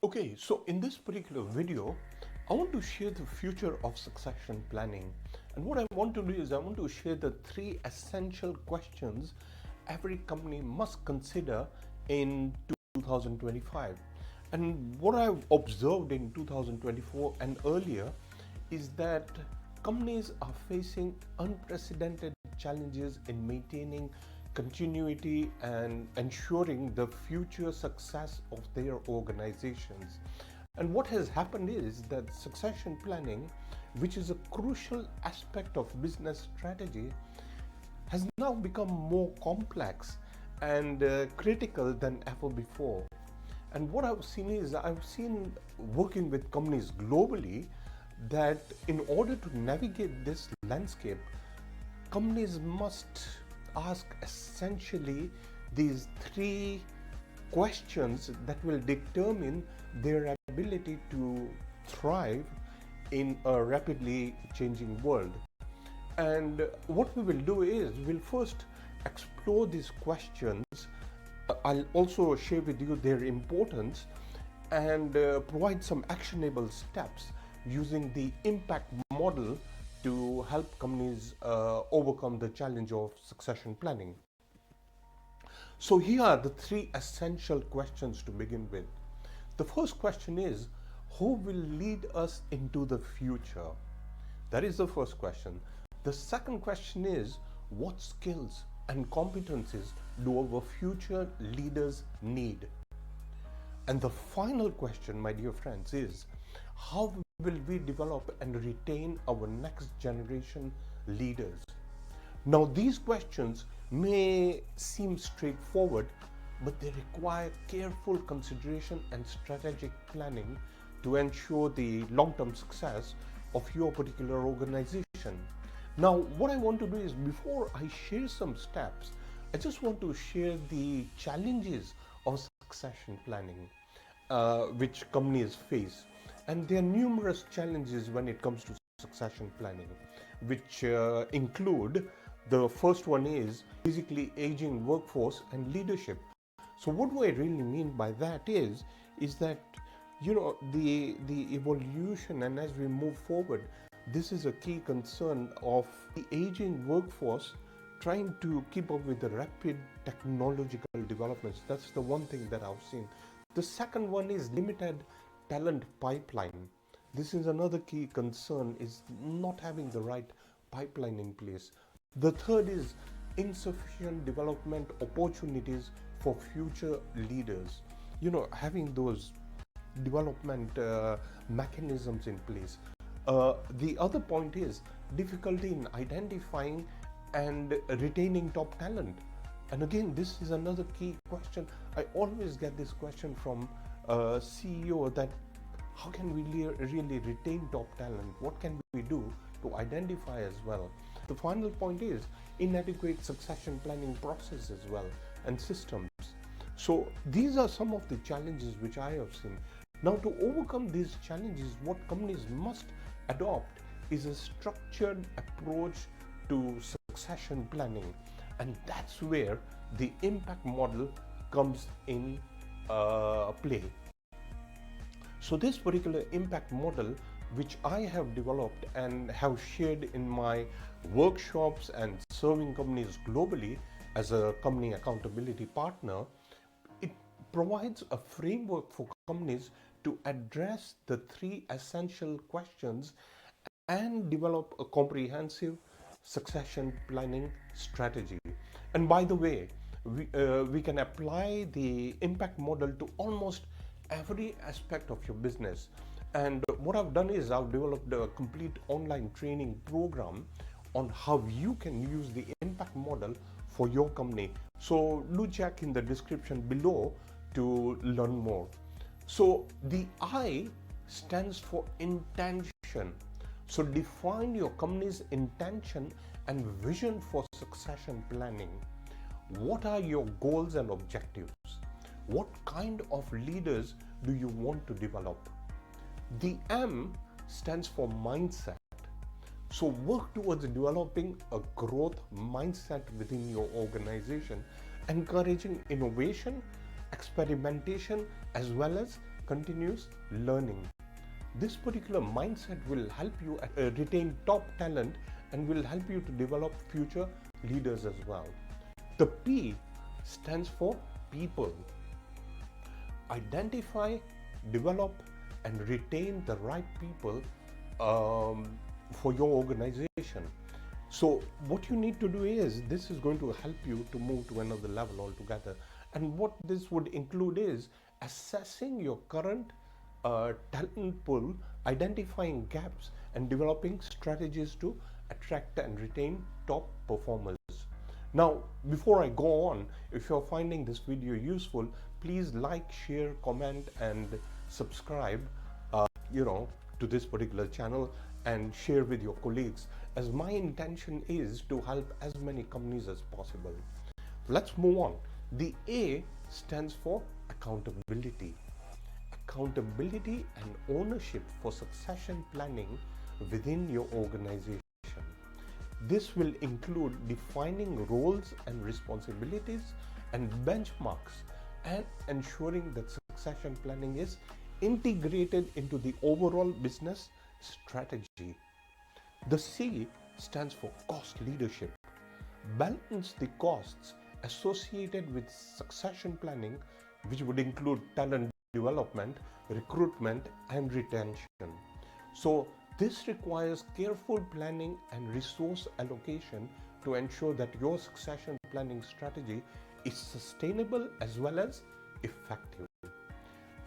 Okay, so in this particular video, I want to share the future of succession planning. And what I want to do is I want to share the three essential questions every company must consider in 2025. And what I've observed in 2024 and earlier is that companies are facing unprecedented challenges in maintaining continuity and ensuring the future success of their organizations. And what has happened is that succession planning, which is a crucial aspect of business strategy, has now become more complex and critical than ever before. And what I've seen working with companies globally that in order to navigate this landscape, companies must ask essentially these three questions that will determine their ability to thrive in a rapidly changing world. And what we will do is we'll first explore these questions. I'll also share with you their importance and provide some actionable steps using the impact model to help companies overcome the challenge of succession planning. So here are the three essential questions to begin with. The first question is, who will lead us into the future? That is the first question. The second question is, what skills and competencies do our future leaders need? And the final question, my dear friends, is how will we develop and retain our next generation leaders? Now, these questions may seem straightforward, but they require careful consideration and strategic planning to ensure the long-term success of your particular organization. Now, what I want to do is, before I share some steps, I just want to share the challenges of succession planning which companies face. And there are numerous challenges when it comes to succession planning, which include, the first one is basically aging workforce and leadership. So what do I really mean by that is that the evolution, and as we move forward, this is a key concern of the aging workforce trying to keep up with the rapid technological developments. That's the one thing that I've seen. The second one is limited talent pipeline. This is another key concern, is not having the right pipeline in place. The third is insufficient development opportunities for future leaders. Having those development mechanisms in place. The other point is difficulty in identifying and retaining top talent. And again, this is another key question. I always get this question from a CEO, that how can we really retain top talent? What can we do to identify as well? The final point is inadequate succession planning process as well, and systems. So these are some of the challenges which I have seen. Now, to overcome these challenges, what companies must adopt is a structured approach to succession planning, and that's where the impact model comes in play. So this particular impact model, which I have developed and have shared in my workshops and serving companies globally as a company accountability partner, it provides a framework for companies to address the three essential questions and develop a comprehensive succession planning strategy. And by the way, we can apply the impact model to almost every aspect of your business. And what I've done is I've developed a complete online training program on how you can use the impact model for your company. So do check in the description below to learn more. So the I stands for intention. So define your company's intention and vision for succession planning. What are your goals and objectives? What kind of leaders do you want to develop? The M stands for mindset. So work towards developing a growth mindset within your organization, encouraging innovation, experimentation, as well as continuous learning. This particular mindset will help you retain top talent and will help you to develop future leaders as well. The P stands for people. Identify, develop, and retain the right people for your organization. So what you need to do is, this is going to help you to move to another level altogether. And what this would include is assessing your current talent pool, identifying gaps, and developing strategies to attract and retain top performers. Now, before I go on, if you're finding this video useful, please like, share, comment, and subscribe, to this particular channel, and share with your colleagues, as my intention is to help as many companies as possible. Let's move on. The A stands for accountability. Accountability and ownership for succession planning within your organization. This will include defining roles and responsibilities and benchmarks, and ensuring that succession planning is integrated into the overall business strategy. The C stands for cost leadership. Balance the costs associated with succession planning, which would include talent development, recruitment, and retention. So this requires careful planning and resource allocation to ensure that your succession planning strategy is sustainable as well as effective.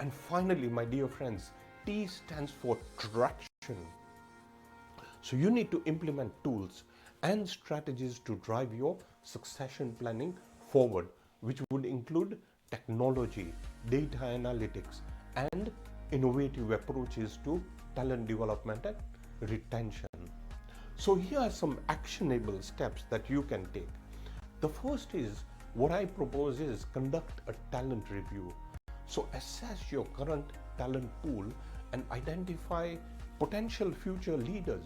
And finally, my dear friends, T stands for traction. So you need to implement tools and strategies to drive your succession planning forward, which would include technology, data analytics, and innovative approaches to talent development and retention. So here are some actionable steps that you can take. The first is, what I propose is conduct a talent review. So assess your current talent pool and identify potential future leaders.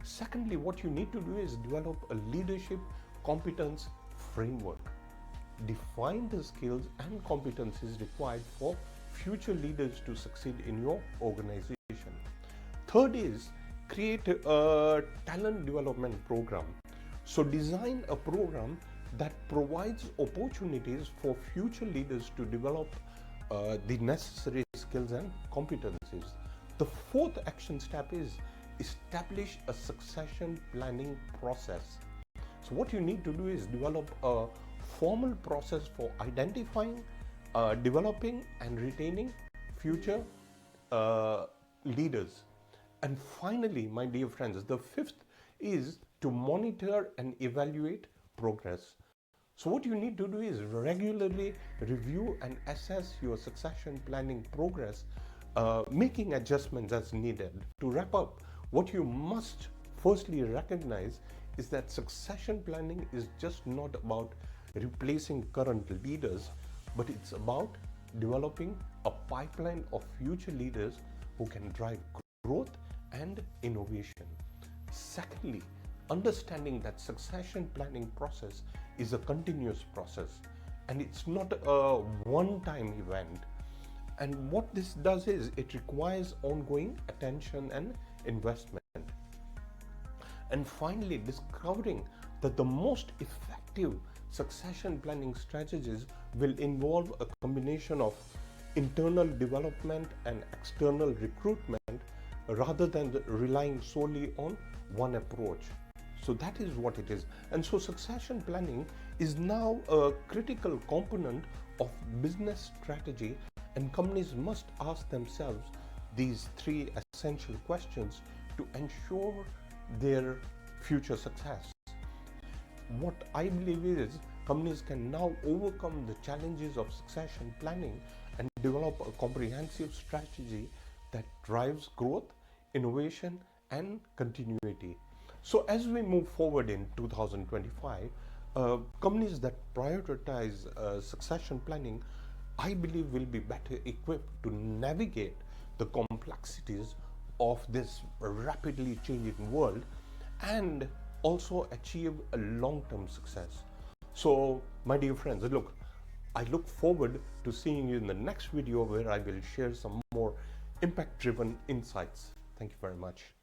Secondly, what you need to do is develop a leadership competence framework. Define the skills and competencies required for future leaders to succeed in your organization. Third is, create a talent development program. So design a program that provides opportunities for future leaders to develop the necessary skills and competencies. The fourth action step is establish a succession planning process. So what you need to do is develop a formal process for identifying, developing, and retaining future leaders. And finally, my dear friends, the fifth is to monitor and evaluate progress. So what you need to do is regularly review and assess your succession planning progress, making adjustments as needed. To wrap up, what you must firstly recognize is that succession planning is just not about replacing current leaders, but it's about developing a pipeline of future leaders who can drive growth and innovation. Secondly, understanding that succession planning process is a continuous process and it's not a one-time event. And what this does is it requires ongoing attention and investment. And finally, discovering that the most effective succession planning strategies will involve a combination of internal development and external recruitment rather than relying solely on one approach. So that is what it is. And so succession planning is now a critical component of business strategy, and companies must ask themselves these three essential questions to ensure their future success. What I believe is companies can now overcome the challenges of succession planning and develop a comprehensive strategy that drives growth, innovation, and continuity. So as we move forward in 2025, companies that prioritize succession planning, I believe, will be better equipped to navigate the complexities of this rapidly changing world and also achieve a long-term success. So, my dear friends, look, I look forward to seeing you in the next video where I will share some more impact driven insights. Thank you very much.